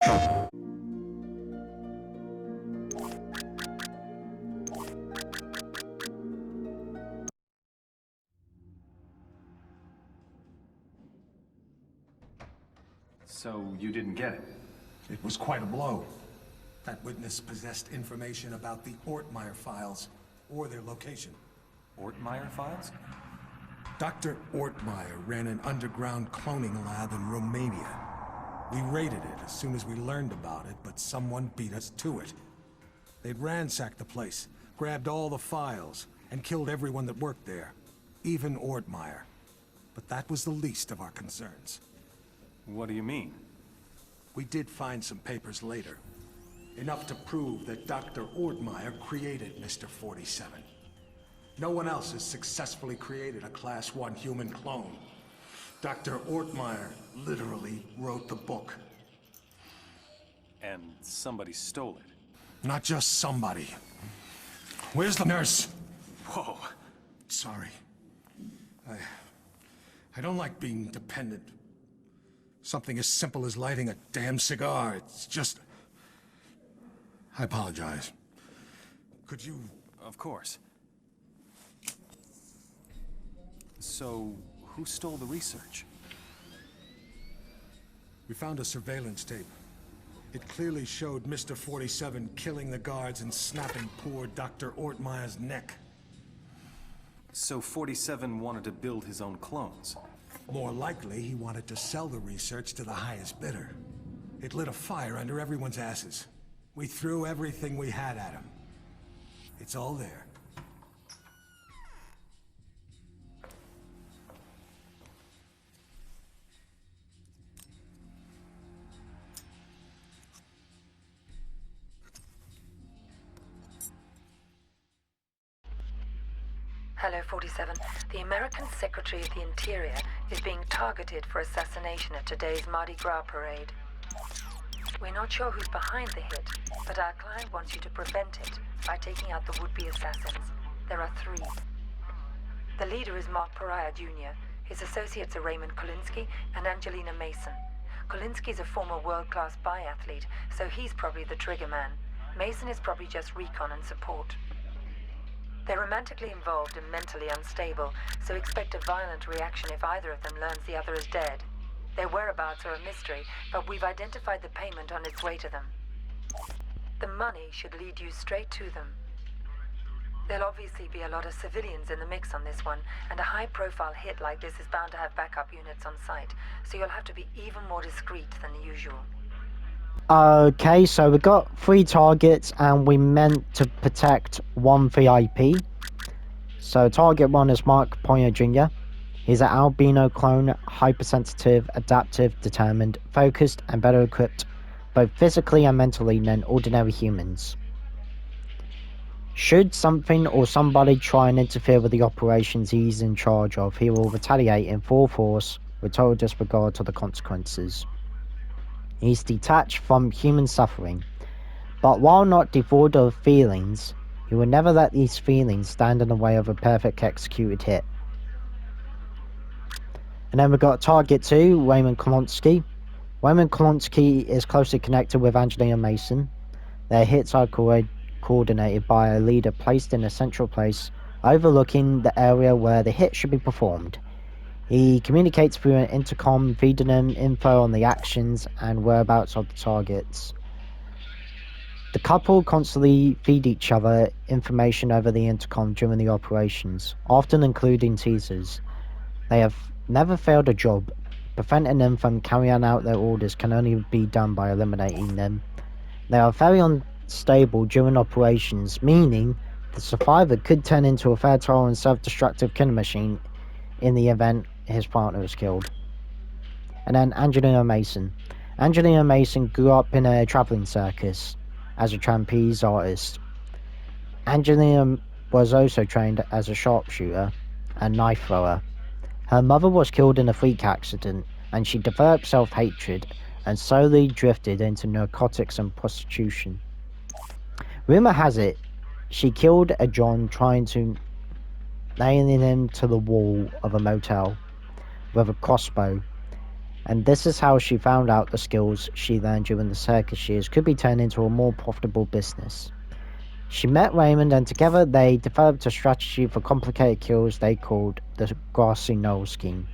So you didn't get it? It was quite a blow. That witness possessed information about the Ortmeyer files, or their location. Ortmeyer files? Dr. Ortmeyer ran an underground cloning lab in Romania. We raided it as soon as we learned about it, but someone beat us to it. They'd ransacked the place, grabbed all the files, and killed everyone that worked there, even Ortmeyer. But that was the least of our concerns. What do you mean? We did find some papers later. Enough to prove that Dr. Ortmeyer created Mr. 47. No one else has successfully created a Class 1 human clone. Dr. Ortmeyer literally wrote the book. And somebody stole it? Not just somebody. Where's the nurse? Whoa. Sorry. I don't like being dependent. Something as simple as lighting a damn cigar, it's just... I apologize. Could you... Of course. So, who stole the research? We found a surveillance tape. It clearly showed Mr. 47 killing the guards and snapping poor Dr. Ortmeyer's neck. So 47 wanted to build his own clones? More likely, he wanted to sell the research to the highest bidder. It lit a fire under everyone's asses. We threw everything we had at him. It's all there. Hello, 47. The American Secretary of the Interior is being targeted for assassination at today's Mardi Gras parade. We're not sure who's behind the hit, but our client wants you to prevent it by taking out the would-be assassins. There are 3. The leader is Mark Pariah Jr. His associates are Raymond Kolinsky and Angelina Mason. Kolinsky's a former world-class biathlete, so he's probably the trigger man. Mason is probably just recon and support. They're romantically involved and mentally unstable, so expect a violent reaction if either of them learns the other is dead. Their whereabouts are a mystery, but we've identified the payment on its way to them. The money should lead you straight to them. There'll obviously be a lot of civilians in the mix on this one, and a high-profile hit like this is bound to have backup units on site, so you'll have to be even more discreet than usual. Okay, so we got 3 targets and we meant to protect 1 VIP. So target 1 is Mark Poyer Jr. He's an albino clone, hypersensitive, adaptive, determined, focused and better equipped both physically and mentally than ordinary humans. Should something or somebody try and interfere with the operations he's in charge of, he will retaliate in full force with total disregard to the consequences. He's detached from human suffering, but while not devoid of feelings, he will never let these feelings stand in the way of a perfect executed hit. And then we've got target 2, Raymond Klonsky. Raymond Klonsky is closely connected with Angelina Mason. Their hits are coordinated by a leader placed in a central place overlooking the area where the hit should be performed. He communicates through an intercom, feeding them info on the actions and whereabouts of the targets. The couple constantly feed each other information over the intercom during the operations, often including teasers. They have never failed a job. Preventing them from carrying out their orders can only be done by eliminating them. They are very unstable during operations, meaning the survivor could turn into a fertile and self-destructive killing machine in the event his partner is killed. And then Angelina Mason. Angelina Mason grew up in a travelling circus as a trapeze artist. Angelina was also trained as a sharpshooter and knife thrower. Her mother was killed in a freak accident, and she developed self-hatred and slowly drifted into narcotics and prostitution. Rumour has it she killed a John trying to nail him to the wall of a motel with a crossbow. And this is how she found out the skills she learned during the circus years could be turned into a more profitable business. She met Raymond and together they developed a strategy for complicated kills they called the Grassy Knoll Scheme.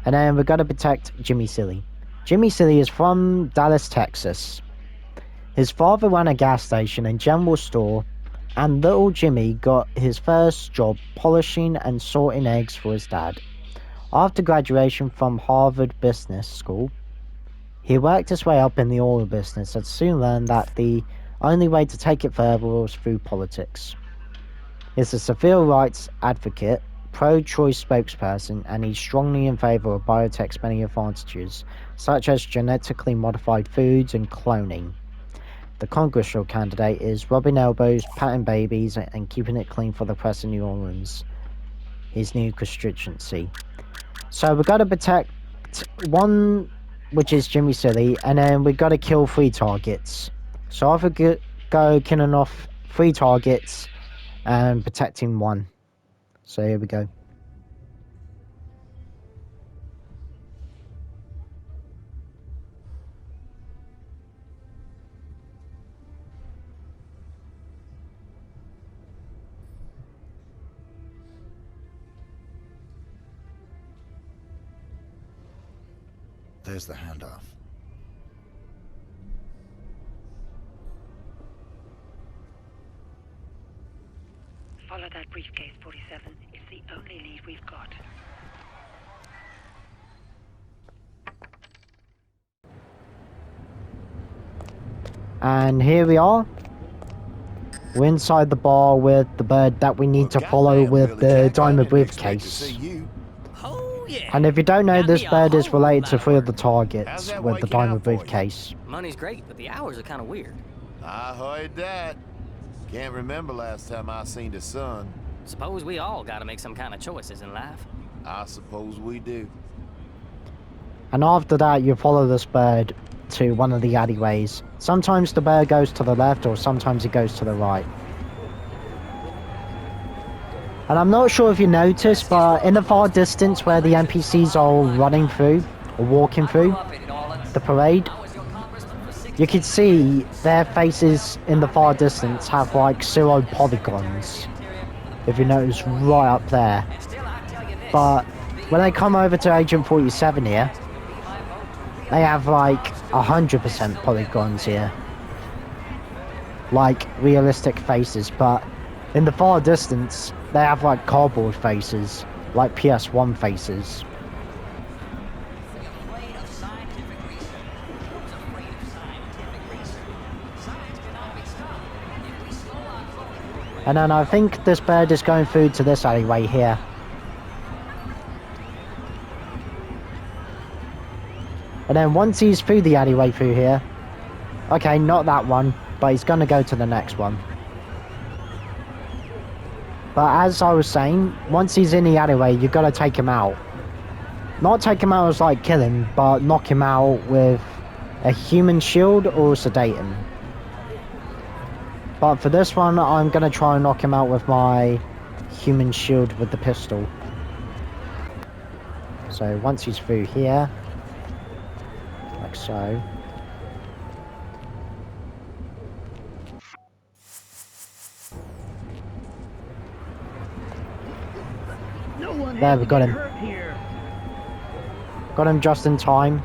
And then we're going to protect Jimmy Silly. Jimmy Silly is from Dallas, Texas. His father ran a gas station and general store, and little Jimmy got his first job polishing and sorting eggs for his dad. After graduation from Harvard Business School, he worked his way up in the oil business and soon learned that the only way to take it further was through politics. He's a civil rights advocate, pro-choice spokesperson, and he's strongly in favor of biotech's many advantages, such as genetically modified foods and cloning. The congressional candidate is rubbing elbows, patting babies, and keeping it clean for the press in New Orleans, his new constituency. So we've got to protect one, which is Jimmy Silly, and then we've got to kill 3 targets. So I could go killing off 3 targets and protecting 1. So here we go. There's the handoff. Follow that briefcase, 47. It's the only lead we've got. And here we are. We're inside the bar with the bird that we need to follow with the diamond briefcase. And if you don't know, this bird is related to 3 of the targets with the diamond briefcase. Money's great, but the hours are kind of weird. I heard that. Can't remember last time I seen the sun. Suppose we all gotta make some kind of choices in life. I suppose we do. And after that, you follow this bird to one of the alleyways. Sometimes the bird goes to the left, or sometimes it goes to the right. And I'm not sure if you noticed, but in the far distance where the NPCs are running through, or walking through, the parade, you can see their faces in the far distance have like 0 polygons, if you notice right up there. But when they come over to Agent 47 here, they have like 100% polygons here. Like realistic faces, but in the far distance, they have like cardboard faces, like PS1 faces. And then I think this bird is going through to this alleyway here. And then once he's through the alleyway through here, okay, not that one, but he's going to go to the next one. But as I was saying, once he's in the alleyway, you've got to take him out. Not take him out as like kill him, but knock him out with a human shield or sedate him. But for this one, I'm going to try and knock him out with my human shield with the pistol. So once he's through here, like so. There, we got him. Got him just in time.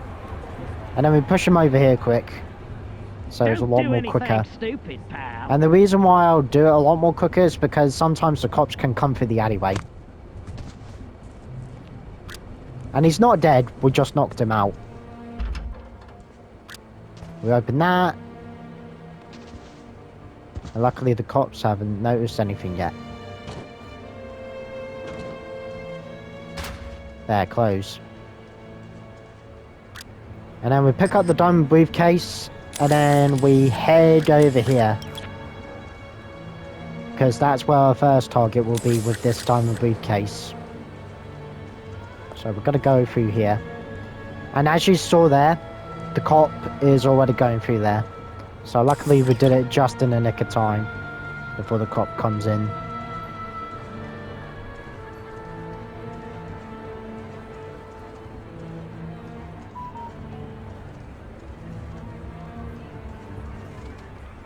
And then we push him over here quick. So it's a lot more quicker. Stupid, pal. And the reason why I'll do it a lot more quicker is because sometimes the cops can come through the alleyway. And he's not dead, we just knocked him out. We open that. And luckily the cops haven't noticed anything yet. There, close. And then we pick up the diamond briefcase. And then we head over here. Because that's where our first target will be with this diamond briefcase. So we're going to go through here. And as you saw there, the cop is already going through there. So luckily we did it just in the nick of time before the cop comes in.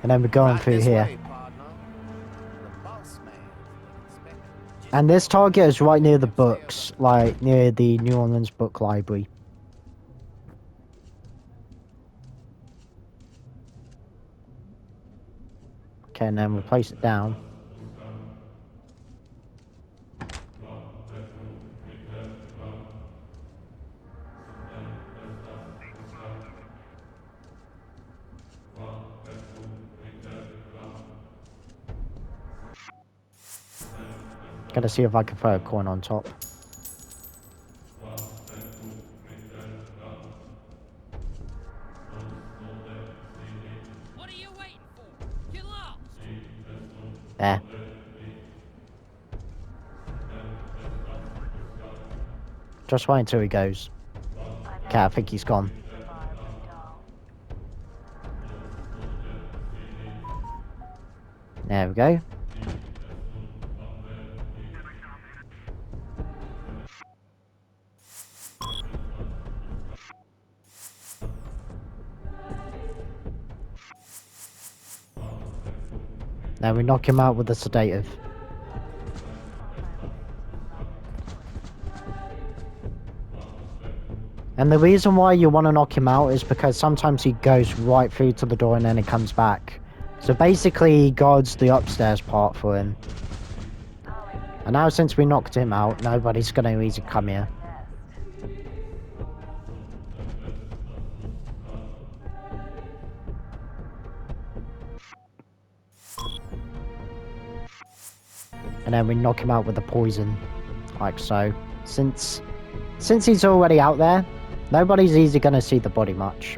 And then we're going Right through this here. way, partner. The boss man is expecting. And this target is right near the books, like near the New Orleans Book Library. Okay, and then we'll place it down. Gotta see if I can throw a coin on top. What are you waiting for? Get lost! There. Just wait until he goes. Okay, I think he's gone. There we go. Now we knock him out with a sedative. And the reason why you want to knock him out is because sometimes he goes right through to the door and then he comes back. So basically he guards the upstairs part for him. And now since we knocked him out, nobody's going to easily come here. And then we knock him out with the poison, like so. Since he's already out there, nobody's easily going to see the body much.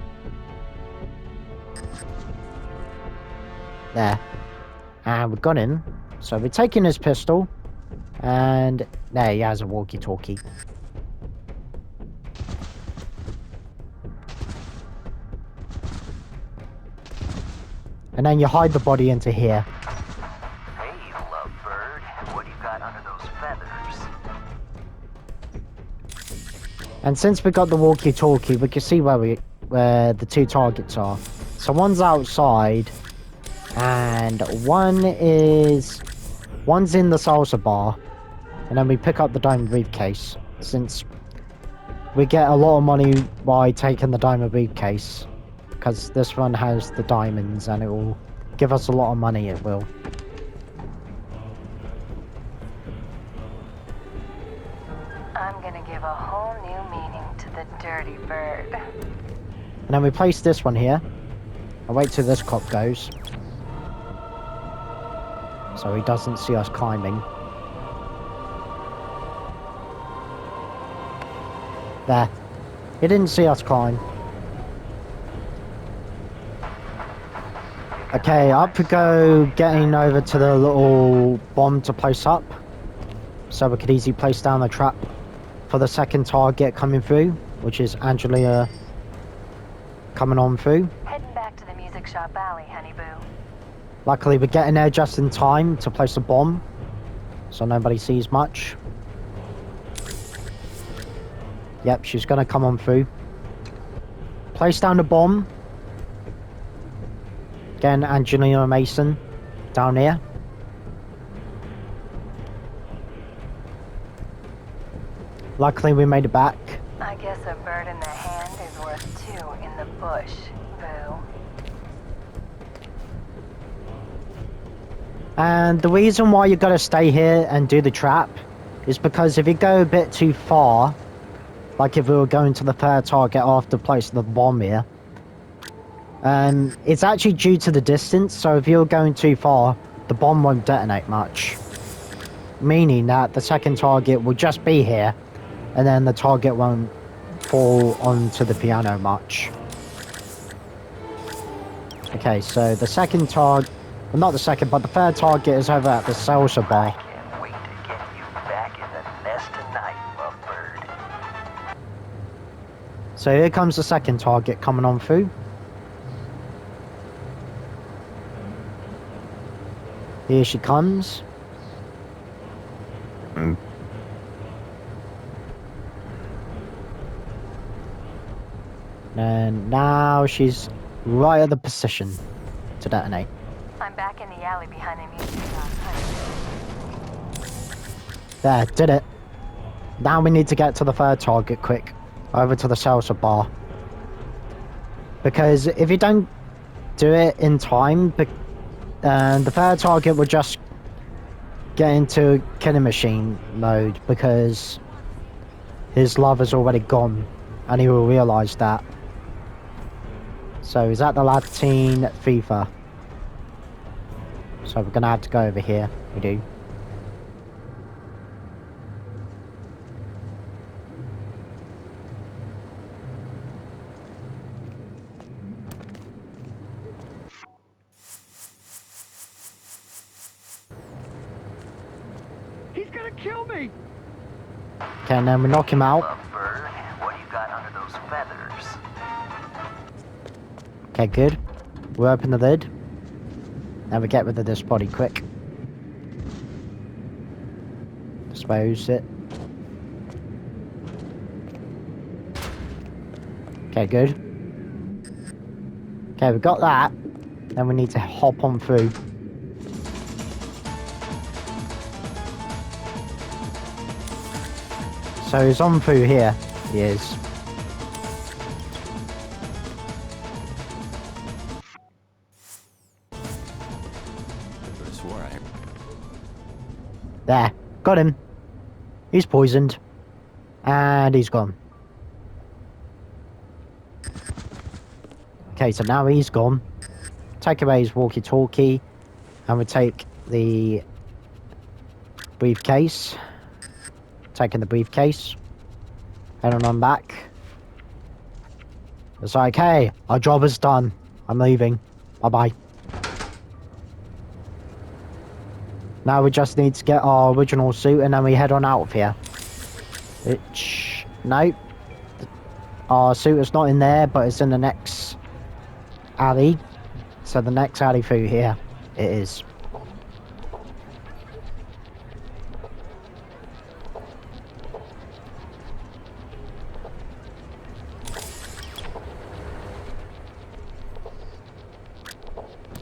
There. And we've got him. So we're taking his pistol. And there he has a walkie-talkie. And then you hide the body into here. Hey, lovebird. What do you got under those feathers? And since we got the walkie-talkie, we can see where the two targets are. So one's outside, and one's in the salsa bar. And then we pick up the diamond briefcase, since we get a lot of money by taking the diamond briefcase, because this one has the diamonds and it will give us a lot of money, it will. I'm gonna give a whole new meaning to the dirty bird. And then we place this one here. I wait till this cop goes, so he doesn't see us climbing. There. He didn't see us climb. Okay, up we go, getting over to the little bomb to place up. So we could easily place down the trap for the second target coming through, which is Angelina coming on through. Heading back to the music shop alley, honey boo. Luckily we're getting there just in time to place a bomb, so nobody sees much. Yep, she's gonna come on through. Place down the bomb. Again, Angelina Mason down here. Luckily we made it back. I guess a bird in the hand is worth two in the bush, boo. And the reason why you gotta stay here and do the trap is because if you go a bit too far, like if we were going to the third target after placing the bomb here, it's actually due to the distance, so if you're going too far, the bomb won't detonate much. Meaning that the second target will just be here, and then the target won't fall onto the piano much. Okay, so the second target, well, not the second, but the third target is over at the salsa bar. Can't wait to get you back in the nest tonight, lovebird. So here comes the second target coming on through. Here she comes. And now she's right at the position to detonate. I'm back in the alley behind the music shop. There, did it. Now we need to get to the third target quick. Over to the salsa bar. Because if you don't do it in time, the third target will just get into killing machine mode because his love is already gone and he will realise that. So he's at the Latin FIFA. So we're gonna have to go over here. We do. He's gonna kill me! Okay, and then we knock him out. Lovebird, what do you got under those feathers? Okay, good. We open the lid. Now we get rid of this body quick. Dispose it. Okay, good. Okay, we got that. Then we need to hop on through. So he's on through here. He is. There. Got him. He's poisoned. And he's gone. Okay, so now he's gone. Take away his walkie-talkie. And we take the briefcase. Taking the briefcase. Heading on back. It's like, hey, our job is done. I'm leaving. Bye-bye. Now we just need to get our original suit and then we head on out of here. Which, no. Our suit is not in there, but it's in the next alley. So the next alley through here, it is.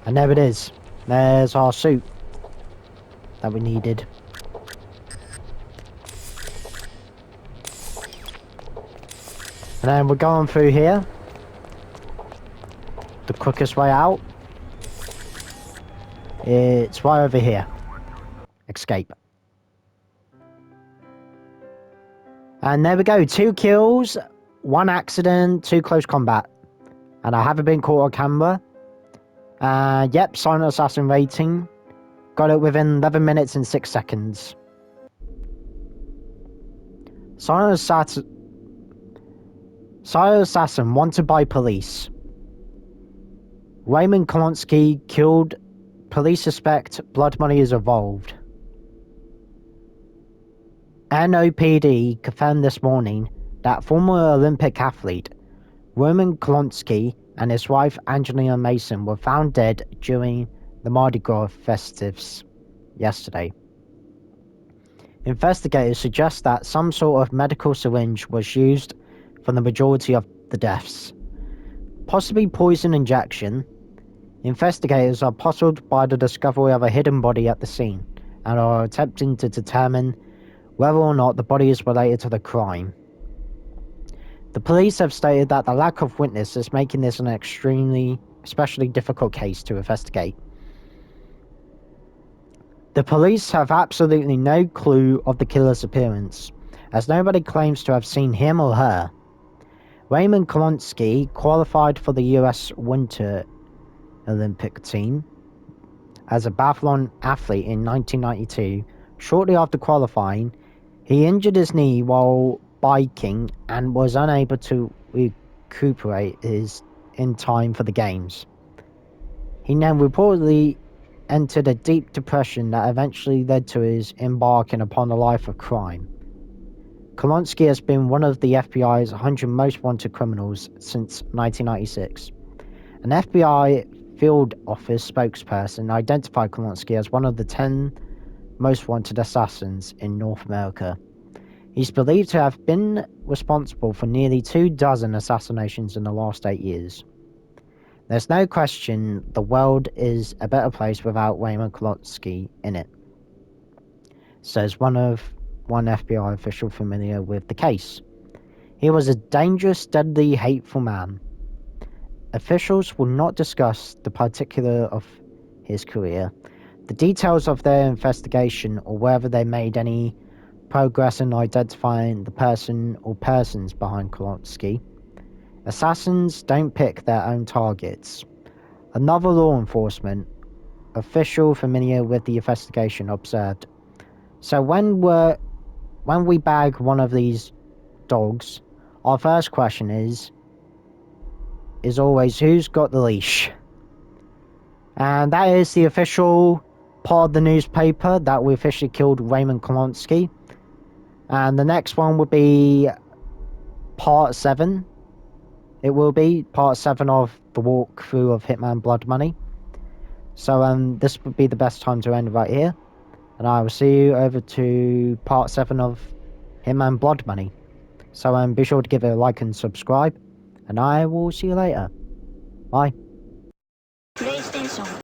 And there it is. There's our suit that we needed. And then we're going through here. The quickest way out. It's right over here. Escape. And there we go. 2 kills, 1 accident, 2 close combat. And I haven't been caught on camera. Yep, Silent Assassin rating. Got it within 11 minutes and 6 seconds. Silent Assassin wanted by police. Raymond Klonsky killed. Police suspect blood money is involved. NOPD confirmed this morning that former Olympic athlete Roman Klonsky and his wife Angelina Mason were found dead during the Mardi Gras festivities yesterday. Investigators suggest that some sort of medical syringe was used for the majority of the deaths. Possibly poison injection. Investigators are puzzled by the discovery of a hidden body at the scene and are attempting to determine whether or not the body is related to the crime. The police have stated that the lack of witness is making this an especially difficult case to investigate. The police have absolutely no clue of the killer's appearance, as nobody claims to have seen him or her. Raymond Klonsky qualified for the US Winter Olympic team as a biathlon athlete in 1992. Shortly after qualifying, he injured his knee while biking and was unable to recuperate in time for the games. He then reportedly entered a deep depression that eventually led to his embarking upon a life of crime. Klonsky has been one of the FBI's 100 most wanted criminals since 1996. An FBI field office spokesperson identified Klonsky as one of the 10 most wanted assassins in North America. He's believed to have been responsible for nearly 24 assassinations in the last 8 years. There's no question the world is a better place without Raymond Klonsky in it, says one FBI official familiar with the case. He was a dangerous, deadly, hateful man. Officials will not discuss the particular of his career, the details of their investigation, or whether they made any progress in identifying the person or persons behind Klonsky. Assassins don't pick their own targets. Another law enforcement official familiar with the investigation observed. So when we bag one of these dogs, our first question is always who's got the leash? And that is the official part of the newspaper that we officially killed Raymond Klonsky. And the next one would be part 7. It will be part 7 of the walkthrough of Hitman Blood Money. So this would be the best time to end right here. And I will see you over to part 7 of Hitman Blood Money. So be sure to give it a like and subscribe. And I will see you later. Bye.